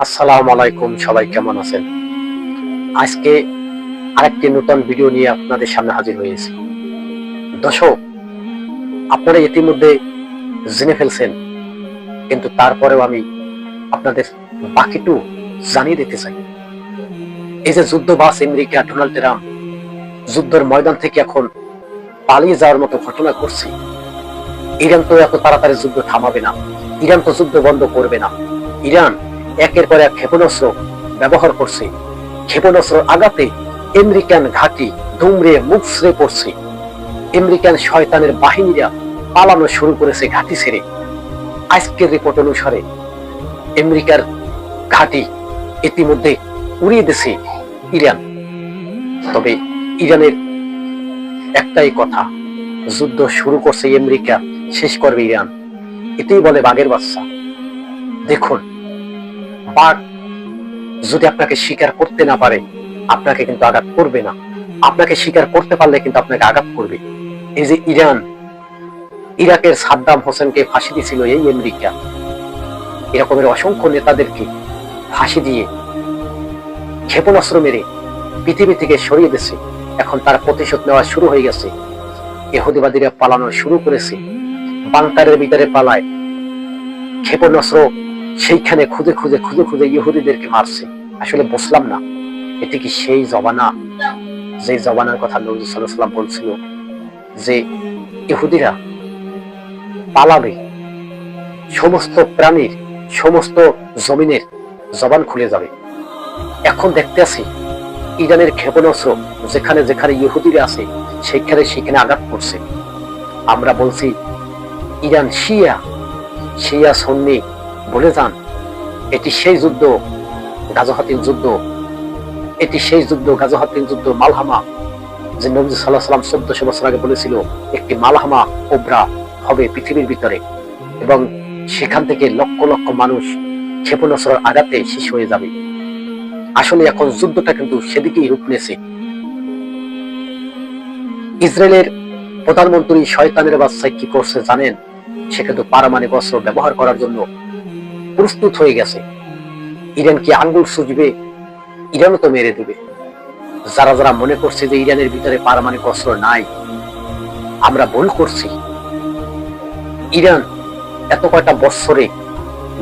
আসসালামু আলাইকুম, সবাই কেমন আছেন? আজকে আরেকটি নতুন ভিডিও নিয়ে আপনাদের সামনে হাজির হয়েছি। দর্শক, আপনারা ইতিমধ্যে জেনে ফেলছেন, কিন্তু তারপরেও আমি আপনাদের বাকিটু জানিয়ে দিতে চাই। এই যে যুদ্ধবাজ আমেরিকা ডোনাল্ড ট্রাম্প যুদ্ধের ময়দান থেকে এখন পালিয়ে যাওয়ার মতো ঘটনা করছে। ইরান তো এত তাড়াতাড়ি যুদ্ধ থামাবে না, ইরান তো যুদ্ধ বন্ধ করবে না। ইরান একের পর এক ক্ষেপণাস্ত্র ব্যবহার করছে। ক্ষেপণাস্ত্র আঘাতে আমেরিকান ঘাঁটি দুমড়ে মুচড়ে পড়ছে। আমেরিকান শয়তানের বাহিনীরা পালানো শুরু করেছে ঘাঁটি ছেড়ে। আজকের রিপোর্ট অনুসারে আমেরিকার ঘাঁটি ইতিমধ্যে উড়িয়ে দিয়েছে ইরান। তবে ইরানের একটাই কথা, যুদ্ধ শুরু করছে আমেরিকা, শেষ করবে ইরান। এটাই বলে বাঘের বাচ্চা। দেখুন, বাঘ যদি আপনাকে শিকার করতে না পারে, আপনাকে কিন্তু আঘাত করবে না। আপনাকে শিকার করতে পারলে কিন্তু আপনাকে আঘাত করবে। এই যে ইরান ইরাকের সাদ্দাম হোসেনকে ফাঁসি দিয়েছিল এই আমেরিকা, এরকমের অসংখ্য নেতাদেরকে ফাঁসি দিয়ে ক্ষেপণাস্ত্র মেরে পৃথিবী থেকে সরিয়ে দিয়েছে। এখন তার প্রতিশোধ নেওয়া শুরু হয়ে গেছে। ইহুদিবাদীরা পালানো শুরু করেছে, বাংকারের ভিতরে পালায়। ক্ষেপণাস্ত্র সেইখানে খুঁজে খুঁজে খুঁজে খুঁজে ইহুদিদেরকে মারছে। আসলে বুঝলাম না, এটি কি সেই জবানা, যে জবানার কথা নবী সাল্লাল্লাহু আলাইহি ওয়াসাল্লাম বলছিল যে ইহুদিরা পালাবে, সমস্ত প্রাণীর, সমস্ত জমিনের জবান খুলে যাবে। এখন দেখতে আছি ইরানের ক্ষেপণাস্ত্র যেখানে যেখানে ইহুদিরা আছে সেখানে সেখানে আঘাত করছে। আমরা বলছি ইরান শিয়া, শিয়া সুন্নি বলে যান। এটি সেই যুদ্ধ, গাজাহাতিন যুদ্ধ। এটি সেই যুদ্ধ, গাজাহাতিন যুদ্ধ, মালহামা, যে নবী সাল্লাল্লাহু আলাইহি ওয়াসাল্লাম 1400 বছর আগে বলেছিল একটি মালহামা কোবরা হবে পৃথিবীর ভিতরে, এবং সেখান থেকে লক্ষ লক্ষ মানুষ ক্ষেপণাস্ত্রের আঘাতে শেষ হয়ে যাবে। আসলে এখন যুদ্ধটা কিন্তু সেদিকেই রূপ নিয়েছে। ইসরায়েলের প্রধানমন্ত্রী শয়তানের বাচ্চা কি করছে জানেন? সে কিন্তু পারমাণবিক অস্ত্র ব্যবহার করার জন্য প্রস্তুত হয়ে গেছে। ইরান কি আঙ্গুল সুজবে? ইরানও তো মেরে দেবে। যারা যারা মনে করছে যে ইরানের ভিতরে পারমাণবিক অস্ত্র নাই, আমরা ভুল করছি। ইরান এত কয়টা বছরে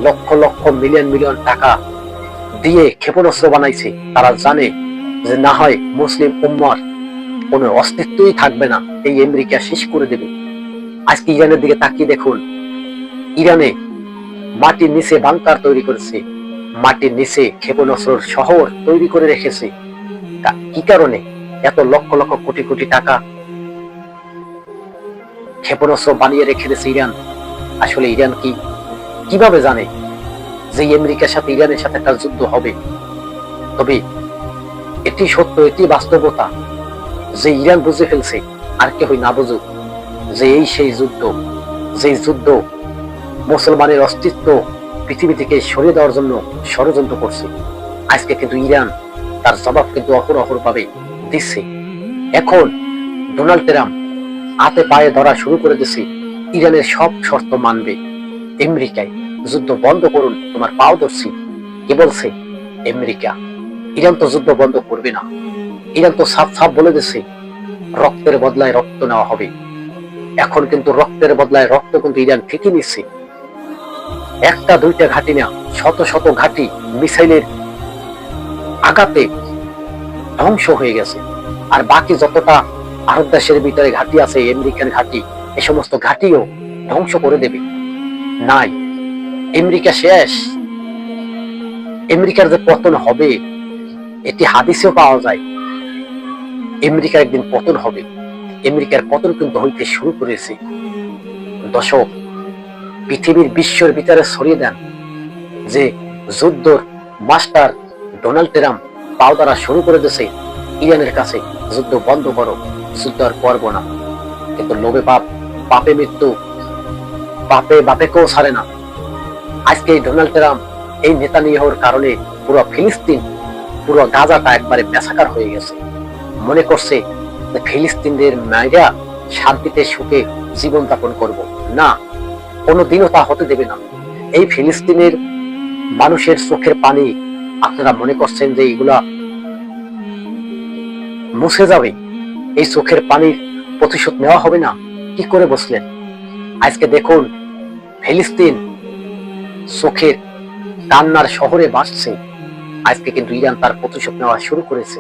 লক্ষ লক্ষ মিলিয়ন মিলিয়ন টাকা দিয়ে ক্ষেপণাস্ত্র বানাইছে। তারা জানে যে না হয় মুসলিম উম্মার কোনো অস্তিত্বই থাকবে না, এই আমেরিকা শেষ করে দেবে। আজকে ইরানের দিকে তাকিয়ে দেখুন, ইরানে মাটির নিচে বাংকার তৈরি করেছে, মাটির নিচে ক্ষেপণাস্ত্রের শহর তৈরি করে রেখেছে। কি কারণে? এত লক্ষ লক্ষ কোটি কোটি টাকা ক্ষেপণাস্ত্র বানিয়ে রেখে দিয়েছে ইরান। আসলে ইরান কিভাবে জানে যে আমেরিকার সাথে ইরানের সাথে একটা যুদ্ধ হবে? তবে এটি সত্য, এটি বাস্তবতা যে ইরান বুঝে ফেলছে, আর কেউই না বুঝুক, যে এই সেই যুদ্ধ, যে যুদ্ধ মুসলমানের অস্তিত্ব পৃথিবী থেকে সরিয়ে দেওয়ার জন্য ষড়যন্ত্র করছে। আজকে কিন্তু ইরান তার জবাব কিন্তু অহরহ ভাবে দিচ্ছে। এখন ডোনাল্ড ট্রাম্প হাতে পায়ে ধরা শুরু করে দিচ্ছে, ইরানের সব শর্ত মানবে আমেরিকায়। যুদ্ধ বন্ধ করুন, তোমার পাও ধরছি। কি বলছে আমেরিকা? ইরান তো যুদ্ধ বন্ধ করবে না। ইরান তো সাফ সাফ বলে দিচ্ছে রক্তের বদলায় রক্ত নেওয়া হবে। এখন কিন্তু রক্তের বদলায় রক্ত কিন্তু ইরান ঠিকই নিচ্ছে। একটা দুইটা ঘাঁটি না, শত শত ঘাঁটি মিসাইলের আঘাতে ধ্বংস হয়ে গেছে। আর বাকি যতটা আরব দেশের ভিতরে ঘাঁটি আছে, আমেরিকান ঘাঁটি, এ সমস্ত ঘাঁটিও ধ্বংস করে দেবে। নাই, আমেরিকা শেষ। আমেরিকার যে পতন হবে এটি হাদিসেও পাওয়া যায়। আমেরিকার একদিন পতন হবে। আমেরিকার পতন কিন্তু হইতে শুরু করেছে। দর্শক, পৃথিবীর বিশ্বের ভিতরে ছড়িয়ে দেন যে যুদ্ধর মাস্টার ডোনাল্ড ট্রাম্প পাও দ্বারা শুরু করে দিয়েছে ইরানের কাছে, যুদ্ধ বন্ধ করো, যুদ্ধ আর করবো না। কিন্তু লোভে পাপ, পাপে মৃত্যু, পাপে বাপেকেও ছাড়ে না। আজকে এই ডোনাল্ড ট্রাম্প, এই নেতানিয়াহুর কারণে পুরো ফিলিস্তিন, পুরো গাজাটা একবারে মেসাকার হয়ে গেছে। মনে করছে যে ফিলিস্তিনদের মায়েরা শান্তিতে সুখে জীবন যাপন করব। না, কোনোদিনও তা হতে দেবে না। এই ফিলিস্তিনের মানুষের চোখের পানি আপনারা মনে করছেন যে এগুলা মুছে যাবে, এই চোখের পানির প্রতিশোধ নেওয়া হবে না? কি করে বসলেন? আজকে দেখুন ফিলিস্তিন চোখের কান্নার শহরে ভাসছে, আজকে কিন্তু ইরান তার প্রতিশোধ নেওয়া শুরু করেছে।